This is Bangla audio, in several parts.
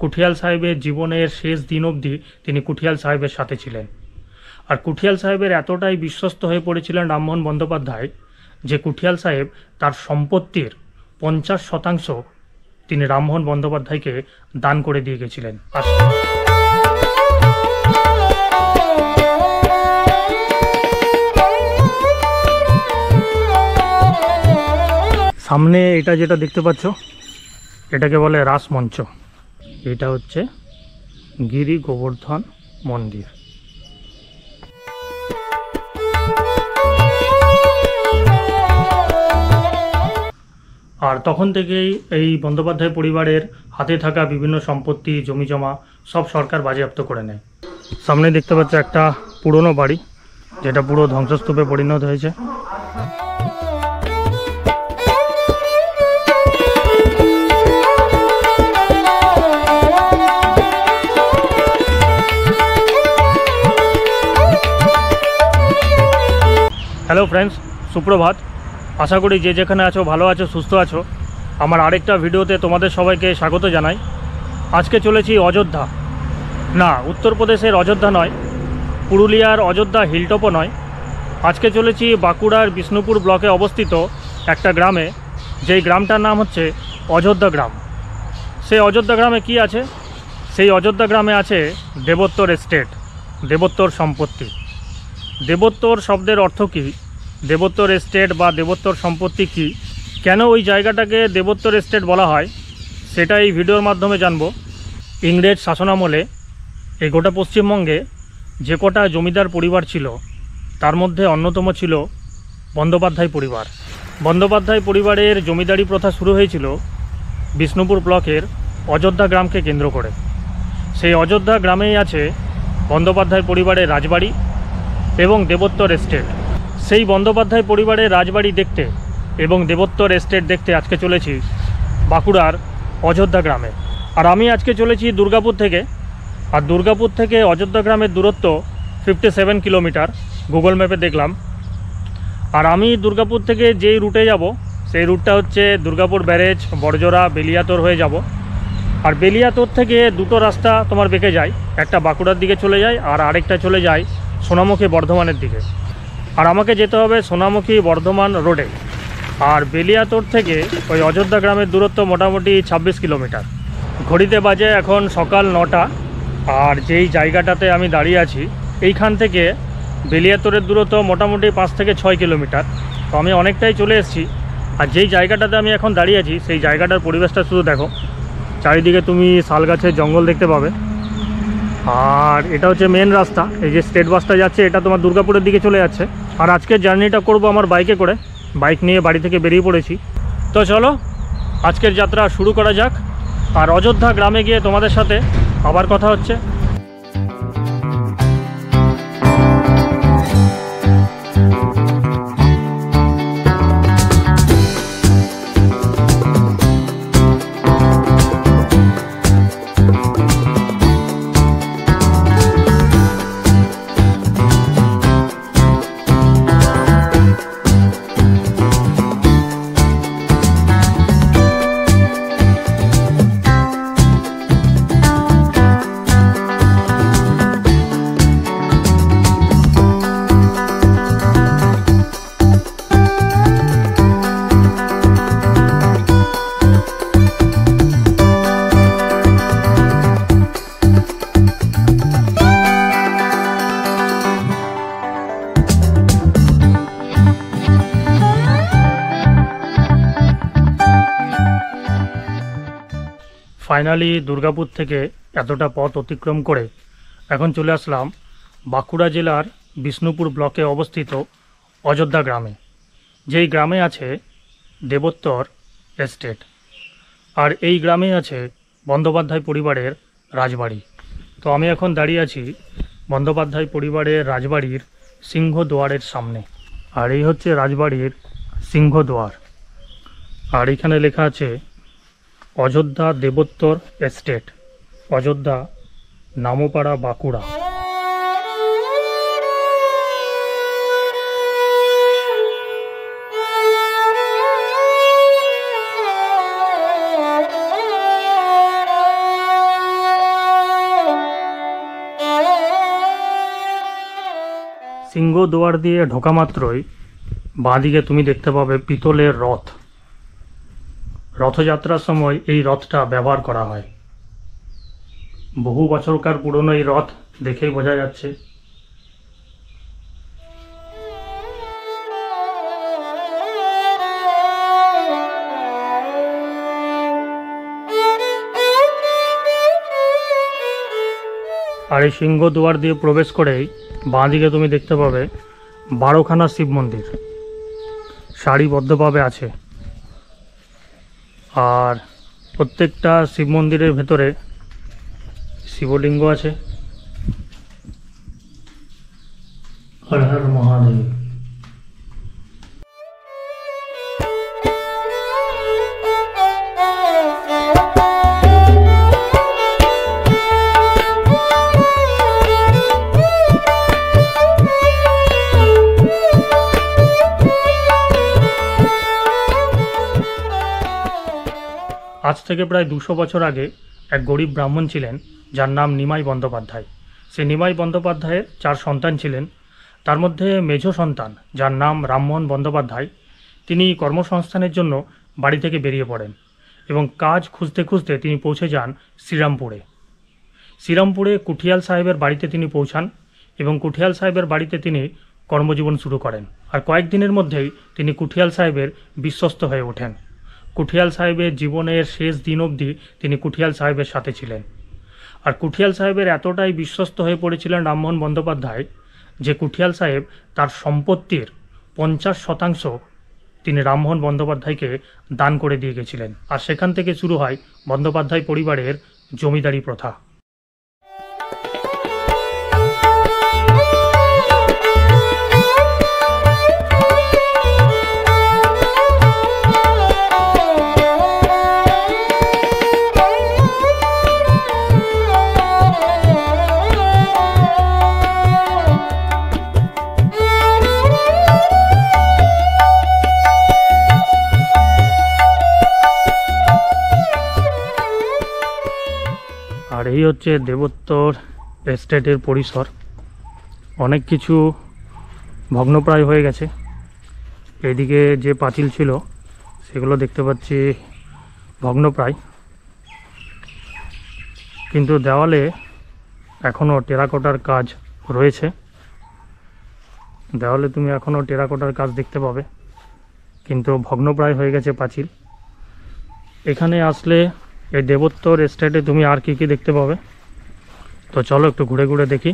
কুঠিয়াল সাহেবের জীবনের শেষ দিন অবধি তিনি কুঠিয়াল সাহেবের সাথে ছিলেন। আর কুঠিয়াল সাহেবের এতটাই বিশ্বস্ত হয়ে পড়েছিলেন রামমোহন বন্দ্যোপাধ্যায় যে কুঠিয়াল সাহেব তার সম্পত্তির 50% তিনি রামমোহন বন্দ্যোপাধ্যায়কে দান করে দিয়ে গেছিলেন। সামনে এটা যেটা দেখতে পাচ্ছ এটাকে বলে রাসমঞ্চ। এটা হচ্ছে গিরি গোবর্ধন মন্দির। আর তখন থেকেই এই বন্দ্যোপাধ্যায় পরিবারের হাতে থাকা বিভিন্ন সম্পত্তি জমিজমা সব সরকার বাজেয়াপ্ত করে নেয়। সামনে দেখতে পাচ্ছ একটা পুরনো বাড়ি যেটা পুরো ধ্বংসস্তূপে পরিণত হয়েছে। হ্যালো ফ্রেন্ডস, সুপ্রভাত। আশা করি যে যেখানে আছো ভালো আছো, সুস্থ আছো। আমার আরেকটা ভিডিওতে তোমাদের সবাইকে স্বাগত জানাই। আজকে চলেছি অযোধ্যা। না, উত্তরপ্রদেশের অযোধ্যা নয়, পুরুলিয়ার অযোধ্যা হিলটপও নয়। আজকে চলেছি বাঁকুড়ার বিষ্ণুপুর ব্লকে অবস্থিত একটা গ্রামে, যেই গ্রামটার নাম হচ্ছে অযোধ্যা গ্রাম। সেই অযোধ্যা গ্রামে কি আছে? সেই অযোধ্যা গ্রামে আছে দেবোত্তর এস্টেট, দেবোত্তর সম্পত্তি। দেবোত্তর শব্দের অর্থ কী, দেবোত্তর এস্টেট বা দেবোত্তর সম্পত্তি কী, কেন ওই জায়গাটাকে দেবোত্তর এস্টেট বলা হয়, সেটা এই ভিডিওর মাধ্যমে জানব। ইংরেজ শাসনামলে এই গোটা পশ্চিমবঙ্গে যে কটা জমিদার পরিবার ছিল তার মধ্যে অন্যতম ছিল বন্দ্যোপাধ্যায় পরিবার। বন্দ্যোপাধ্যায় পরিবারের জমিদারি প্রথা শুরু হয়েছিল বিষ্ণুপুর ব্লকের অযোধ্যা গ্রামকে কেন্দ্র করে। সেই অযোধ্যা গ্রামেই আছে বন্দ্যোপাধ্যায় পরিবারের রাজবাড়ি এবং দেবোত্তর এস্টেট। সেই বন্দ্যোপাধ্যায় পরিবারের রাজবাড়ি দেখতে এবং দেবোত্তর এস্টেট দেখতে আজকে চলেছি বাঁকুড়ার অযোধ্যা গ্রামে। আর আমি আজকে চলেছি দুর্গাপুর থেকে। আর দুর্গাপুর থেকে অযোধ্যা গ্রামের দূরত্ব 57 কিলোমিটার গুগল ম্যাপে দেখলাম। আর আমি দুর্গাপুর থেকে যেই রুটে যাব সেই রুটটা হচ্ছে দুর্গাপুর ব্যারেজ, বড়জোড়া, বেলিয়াতোর হয়ে যাব। আর বেলিয়াতোর থেকে দুটো রাস্তা তোমার বেঁকে যায়, একটা বাঁকুড়ার দিকে চলে যায় আর আরেকটা চলে যায় সোনামুখী বর্ধমানের দিকে। আর আমাকে যেতে হবে সোনামুখী বর্ধমান রোডে। আর বেলিয়াতোর থেকে ওই অযোধ্যা গ্রামের দূরত্ব মোটামুটি 26 কিলোমিটার। ঘড়িতে বাজে এখন সকাল 9টা। আর যেই জায়গাটাতে আমি দাঁড়িয়ে আছি এইখান থেকে বেলিয়াতোরের দূরত্ব মোটামুটি 5 থেকে 6 কিলোমিটার। তো আমি অনেকটাই চলে এসেছি। আর যেই জায়গাটাতে আমি এখন দাঁড়িয়ে আছি সেই জায়গাটার পরিবেশটা শুধু দেখো, চারিদিকে তুমি শাল গাছের জঙ্গল দেখতে পাবে। আর এটা হচ্ছে মেন রাস্তা, এই যে স্টেট বাসটা যাচ্ছে এটা তোমার দুর্গাপুরের দিকে চলে যাচ্ছে। আর আজকের জার্নিটা করব আমার বাইকে করে, বাইক নিয়ে বাড়ি থেকে বেরিয়ে পড়েছি। তো চলো আজকের যাত্রা শুরু করা যাক। আর অযোধ্যা গ্রামে গিয়ে তোমাদের সাথে আবার কথা হচ্ছে। ফাইনালি দুর্গাপুর থেকে এতটা পথ অতিক্রম করে এখন চলে আসলাম বাঁকুড়া জেলার বিষ্ণুপুর ব্লকে অবস্থিত অযোধ্যা গ্রামে, যেই গ্রামে আছে দেবোত্তর এস্টেট। আর এই গ্রামে আছে বন্দ্যোপাধ্যায় পরিবারের রাজবাড়ি। তো আমি এখন দাঁড়িয়ে আছি বন্দ্যোপাধ্যায় পরিবারের রাজবাড়ির সিংহদুয়ারের সামনে। আর এই হচ্ছে রাজবাড়ির সিংহদুয়ার। আর এখানে লেখা আছে অযোধ্যা দেবোত্তর এস্টেট, অযোধ্যা, নামপাড়া, বাঁকুড়া। সিংহদুয়ার দিয়ে ঢোকা মাত্রই বাঁদিকে তুমি দেখতে পাবে পিতলের রথ। রথযাত্রার সময় এই রথটা ব্যবহার করা হয়। বহু বছরকার পুরনো এই রথ দেখেই বোঝা যাচ্ছে। আর এই সিংহদুয়ার দিয়ে প্রবেশ করেই বাঁদিকে তুমি দেখতে পাবে 12খানা শিব মন্দির সারিবদ্ধভাবে আছে। আর প্রত্যেকটা শিব মন্দিরের ভেতরে শিবলিঙ্গ আছে। হর হর মহাদেব। আজ থেকে প্রায় 200 বছর আগে এক গরিব ব্রাহ্মণ ছিলেন যার নাম নিমাই বন্দ্যোপাধ্যায়। সে নিমাই বন্দ্যোপাধ্যায়ের 4 সন্তান ছিলেন। তার মধ্যে মেজ সন্তান যার নাম রামমোহন বন্দ্যোপাধ্যায়, তিনি কর্মসংস্থানের জন্য বাড়ি থেকে বেরিয়ে পড়েন এবং কাজ খুঁজতে খুঁজতে তিনি পৌঁছে যান শ্রীরামপুরে। শ্রীরামপুরে কুঠিয়াল সাহেবের বাড়িতে তিনি পৌঁছান এবং কুঠিয়াল সাহেবের বাড়িতে তিনি কর্মজীবন শুরু করেন। আর কয়েকদিনের মধ্যেই তিনি কুঠিয়াল সাহেবের বিশ্বস্ত হয়ে ওঠেন। কুঠিয়াল সাহেবের জীবনের শেষ দিন অবধি তিনি কুঠিয়াল সাহেবের সাথে ছিলেন। আর কুঠিয়াল সাহেবের এতটাই বিশ্বস্ত হয়ে পড়েছিলেন রামমোহন বন্দ্যোপাধ্যায় যে কুঠিয়াল সাহেব তার সম্পত্তির 50% তিনি রামমোহন বন্দ্যোপাধ্যায়কে দান করে দিয়ে গেছিলেন। আর সেখান থেকে শুরু হয় বন্দ্যোপাধ্যায় পরিবারের জমিদারি প্রথা। আর এই হচ্ছে দেবোত্তর এস্টেটের পরিসর। অনেক কিছু ভগ্নপ্রায় হয়ে গেছে। এদিকে যে পাঁচিল ছিল সেগুলো দেখতে পাচ্ছি ভগ্নপ্রায়, কিন্তু দেওয়ালে এখনও টেরাকোটার কাজ রয়েছে। দেওয়ালে তুমি এখনও টেরাকোটার কাজ দেখতে পাবে, কিন্তু ভগ্নপ্রায় হয়ে গেছে পাঁচিল। এখানে আসলে এই দেবোত্তর এস্টেটে তুমি আর কি কি দেখতে পাবে, তো চলো একটু ঘুরে ঘুরে দেখি।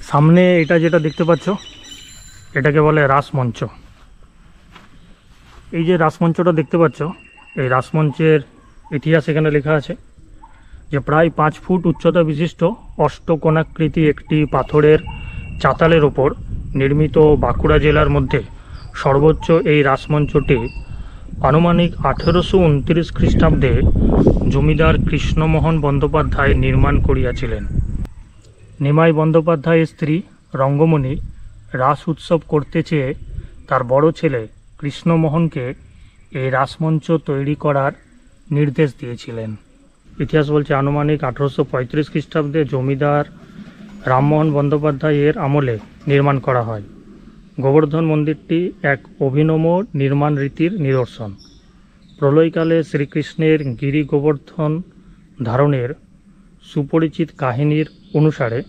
সামনে এটা যেটা দেখতে পাচ্ছ এটাকে বলে রাসমঞ্চ। এই যে রাসমঞ্চটা দেখতে পাচ্ছ, এই রাসমঞ্চের ইতিহাস এখানে লেখা আছে যে প্রায় 5 ফুট উচ্চতা বিশিষ্ট অষ্টকোণাকৃতি একটি পাথরের চাতালের ওপর নির্মিত বাঁকুড়া জেলার মধ্যে সর্বোচ্চ এই রাসমঞ্চটি আনুমানিক 1829 খ্রিস্টাব্দে জমিদার কৃষ্ণমোহন বন্দ্যোপাধ্যায় নির্মাণ করিয়াছিলেন। নিমাই বন্দ্যোপাধ্যায়ের স্ত্রী রঙ্গমণি রাস উৎসব করতে চেয়ে তার বড় ছেলে কৃষ্ণমোহনকে এই রাসমঞ্চ তৈরি করার নির্দেশ দিয়েছিলেন। ইতিহাস বলছে আনুমানিক 1835 খ্রিস্টাব্দে জমিদার রামমোহন বন্দ্যোপাধ্যায়ের আমলে নির্মাণ করা হয়। গোবর্ধন মন্দিরটি এক অভিনব নির্মাণ রীতির নিদর্শন। প্রলয়কালে শ্রীকৃষ্ণের গিরি গোবর্ধন ধারণের সুপরিচিত কাহিনীর অনুসারে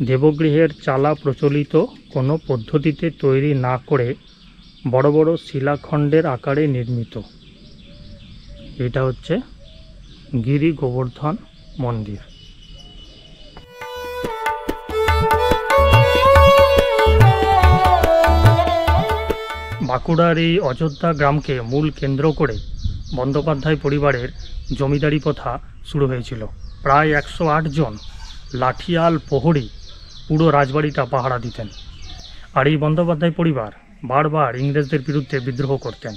দেবগৃহের চালা প্রচলিত কোনো পদ্ধতিতে তৈরি না করে বড় বড় শিলাখণ্ডের আকারে নির্মিত। এটা হচ্ছে গিরি গোবর্ধন মন্দির। বাঁকুড়ার এই অযোধ্যা গ্রামকে মূল কেন্দ্র করে বন্দ্যোপাধ্যায় পরিবারের জমিদারি প্রথা শুরু হয়েছিল। প্রায় 108 জন লাঠিয়াল প্রহরী পুরো রাজবাড়িটা পাহারা দিতেন। আর এই বন্দ্যোপাধ্যায় পরিবার বারবার ইংরেজদের বিরুদ্ধে বিদ্রোহ করতেন।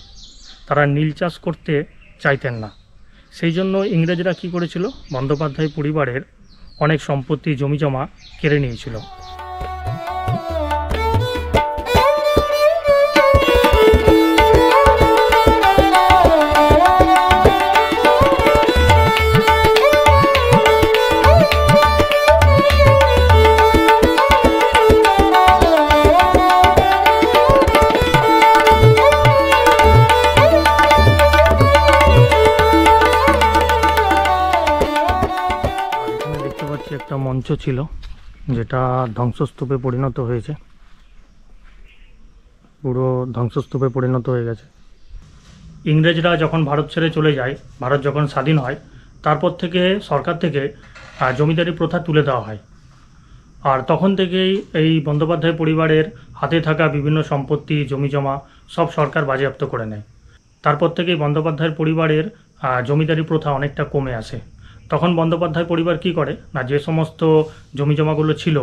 তারা নীল চাষ করতে চাইতেন না। সেই জন্য ইংরেজরা কী করেছিল, বন্দ্যোপাধ্যায় পরিবারের অনেক সম্পত্তি জমিজমা কেড়ে নিয়েছিল। একটা মঞ্চ ছিল যেটা ধ্বংসস্তূপে পরিণত হয়েছে, পুরো ধ্বংসস্তূপে পরিণত হয়ে গেছে। ইংরেজরা যখন ভারত ছেড়ে চলে যায়, ভারত যখন স্বাধীন হয়, তারপর থেকে সরকার থেকে জমিদারি প্রথা তুলে দেওয়া হয়। আর তখন থেকেই এই বন্দ্যোপাধ্যায় পরিবারের হাতে থাকা বিভিন্ন সম্পত্তি, জমিজমা সব সরকার বাজেয়াপ্ত করে নেয়। তারপর থেকেই বন্দ্যোপাধ্যায়ের পরিবারের জমিদারি প্রথা অনেকটা কমে আসে। তখন বন্দ্যোপাধ্যায় পরিবার কি করে না, যে সমস্ত জমিজমাগুলো ছিল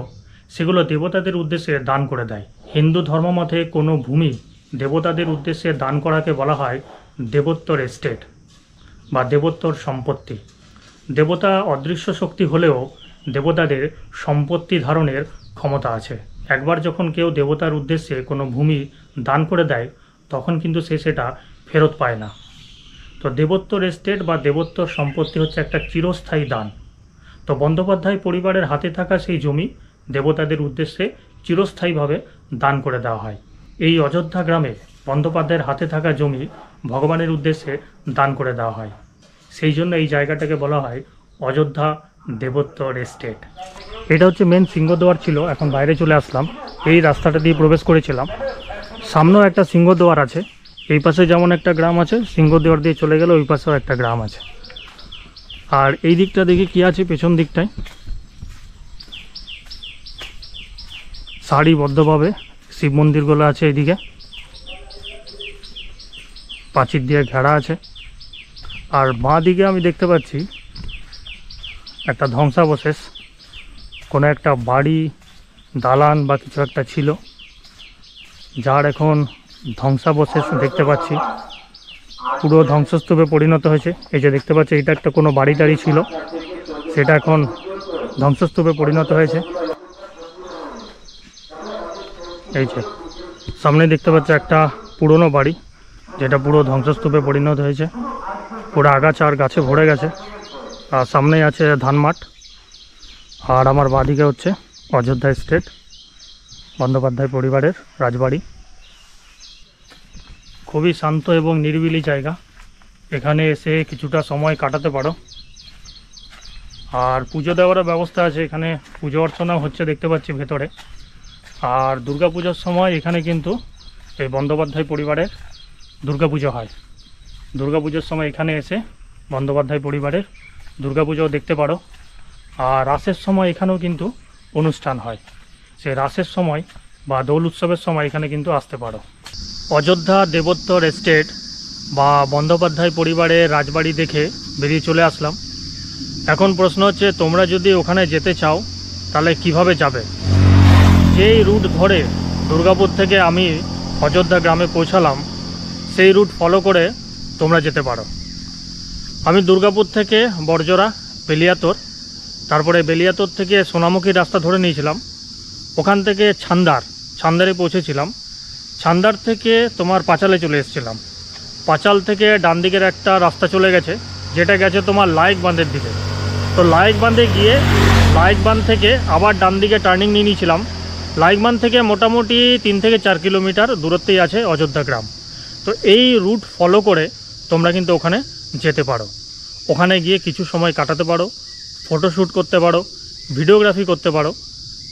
সেগুলো দেবতাদের উদ্দেশ্যে দান করে দেয়। হিন্দু ধর্মমতে কোনো ভূমি দেবতাদের উদ্দেশ্যে দান করাকে বলা হয় দেবোত্তর এস্টেট বা দেবোত্তর সম্পত্তি। দেবতা অদৃশ্য শক্তি হলেও দেবতাদের সম্পত্তি ধারণের ক্ষমতা আছে। একবার যখন কেউ দেবতার উদ্দেশ্যে কোনো ভূমি দান করে দেয় তখন কিন্তু সে সেটা ফেরত পায় না। তো দেবোত্তর এস্টেট বা দেবোত্তর সম্পত্তি হচ্ছে একটা চিরস্থায়ী দান। তো বন্দ্যোপাধ্যায় পরিবারের হাতে থাকা সেই জমি দেবতাদের উদ্দেশ্যে চিরস্থায়ীভাবে দান করে দেওয়া হয়। এই অযোধ্যা গ্রামে বন্দ্যোপাধ্যায়ের হাতে থাকা জমি ভগবানের উদ্দেশ্যে দান করে দেওয়া হয়। সেই জন্য এই জায়গাটাকে বলা হয় অযোধ্যা দেবোত্তর এস্টেট। এটা হচ্ছে মেন সিংহদ্বার ছিল, এখন বাইরে চলে আসলাম। এই রাস্তাটা দিয়ে প্রবেশ করেছিলাম। সামনেও একটা সিংহদ্বার আছে, এই পাশে যেমন একটা গ্রাম আছে, সিংহদ্বার দিয়ে চলে গেলে ওই পাশেও একটা গ্রাম আছে। আর এই দিকটা দেখি কি আছে, পেছন দিকটায় সারিবদ্ধভাবে শিব মন্দিরগুলো আছে। এইদিকে প্রাচীর দিয়ে ঘেরা আছে। আর বাঁ দিকে আমি দেখতে পাচ্ছি একটা ধ্বংসাবশেষ, কোনো একটা বাড়ি, দালান বা কিছু একটা ছিল, যার এখন ধ্বংসাবশেষ দেখতে পাচ্ছি, পুরো ধ্বংসস্তূপে পরিণত হয়েছে। এই যে দেখতে পাচ্ছি, এটা একটা কোনো বাড়ি টাড়ি ছিল, সেটা এখন ধ্বংসস্তূপে পরিণত হয়েছে। এই যে সামনে দেখতে পাচ্ছি একটা পুরনো বাড়ি, যেটা পুরো ধ্বংসস্তূপে পরিণত হয়েছে, পুরো আগাছা আর গাছে ভরে গেছে। আর সামনেই আছে ধান মাঠ। আর আমার বাঁদিকে হচ্ছে অযোধ্যা এস্টেট, বন্দ্যোপাধ্যায় পরিবারের রাজবাড়ি। খুবই শান্ত এবং নিরিবিলি জায়গা, এখানে এসে কিছুটা সময় কাটাতে পারো। আর পুজো দেওয়ার ব্যবস্থা আছে, এখানে পুজো অর্চনা হচ্ছে দেখতে পাচ্ছি ভেতরে। আর দুর্গাপূজার সময় এখানে কিন্তু এই বন্দ্যোপাধ্যায় পরিবারের দুর্গাপুজো হয়। দুর্গাপুজোর সময় এখানে এসে বন্দ্যোপাধ্যায় পরিবারের দুর্গাপুজোও দেখতে পারো। আর রাসের সময় এখানেও কিন্তু অনুষ্ঠান হয়, সেই রাসের সময় বা দোল উৎসবের সময় এখানে কিন্তু আসতে পারো। অযোধ্যা দেবোত্তর এস্টেট বা বন্দ্যোপাধ্যায় পরিবারের রাজবাড়ি দেখে বেরিয়ে চলে আসলাম। এখন প্রশ্ন হচ্ছে, তোমরা যদি ওখানে যেতে চাও তাহলে কিভাবে যাবে? যেই রুট ধরে দুর্গাপুর থেকে আমি অযোধ্যা গ্রামে পৌঁছালাম, সেই রুট ফলো করে তোমরা যেতে পারো। আমি দুর্গাপুর থেকে বড়জোড়া, বেলিয়াতোর, তারপরে বেলিয়াতোর থেকে সোনামুখী রাস্তা ধরে নিয়েছিলাম। ওখান থেকে ছান্দারে পৌঁছেছিলাম। ছান্দার থেকে তোমার পাঁচালে চলে এসেছিলাম। পাঁচাল থেকে ডান দিকের একটা রাস্তা চলে গেছে, যেটা গেছে তোমার লায়েক বাঁধের দিকে। তো লায়েক বাঁধে গিয়ে লায়েক বাঁধ থেকে আবার ডান দিকে টার্নিং নিয়ে নিয়েছিলাম। লায়েক বাঁধ থেকে মোটামুটি 3 থেকে 4 কিলোমিটার দূরত্বেই আছে অযোধ্যা গ্রাম। তো এই রুট ফলো করে তোমরা কিন্তু ওখানে যেতে পারো। ওখানে গিয়ে কিছু সময় কাটাতে পারো, ফটোশ্যুট করতে পারো, ভিডিওগ্রাফি করতে পারো।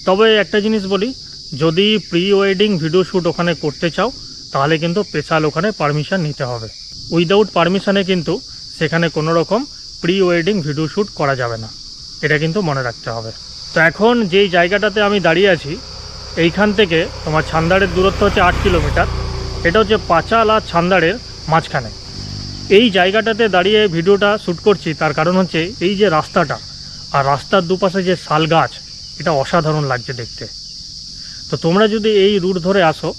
তবে একটা জিনিস বলি, যদি প্রি ওয়েডিং ভিডিও শ্যুট ওখানে করতে চাও তাহলে কিন্তু স্পেশাল ওখানে পারমিশন নিতে হবে। উইদাউট পারমিশনে কিন্তু সেখানে কোনো রকম প্রি ওয়েডিং ভিডিও শ্যুট করা যাবে না, এটা কিন্তু মনে রাখতে হবে। তো এখন যেই জায়গাটাতে আমি দাঁড়িয়ে আছি, এইখান থেকে তোমার ছান্দারের দূরত্ব হচ্ছে 8 কিলোমিটার। এটা হচ্ছে পাঁচাল আর ছান্দারের মাঝখানে। এই জায়গাটাতে দাঁড়িয়ে ভিডিওটা শ্যুট করছি, তার কারণ হচ্ছে এই যে রাস্তাটা আর রাস্তার দুপাশে যে শাল গাছ, এটা অসাধারণ লাগছে দেখতে। তো তোমরা যদি এই রুট ধরে আসো,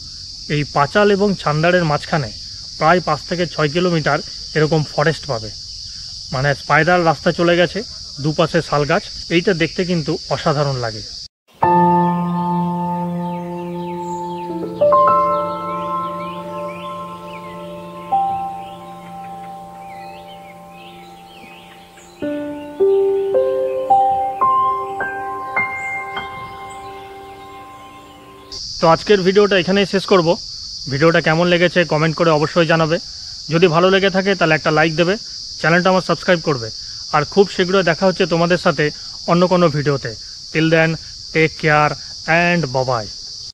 এই পাঁচাল এবং ছান্দারের মাঝখানে প্রায় 5 থেকে 6 কিলোমিটার এরকম ফরেস্ট পাবে, মানে স্পাইরাল রাস্তা চলে গেছে, দুপাশে শাল গাছ। এইটা দেখতে কিন্তু অসাধারণ লাগে। তো আজকের ভিডিওটা এখানেই শেষ করব। ভিডিওটা কেমন লেগেছে কমেন্ট করে অবশ্যই জানাবে। যদি ভালো লেগে থাকে তাহলে একটা লাইক দেবে, চ্যানেলটা আমার সাবস্ক্রাইব করবে। আর খুব শীঘ্রই দেখা হচ্ছে তোমাদের সাথে অন্য কোনো ভিডিওতে। Till then take care and বাবাই।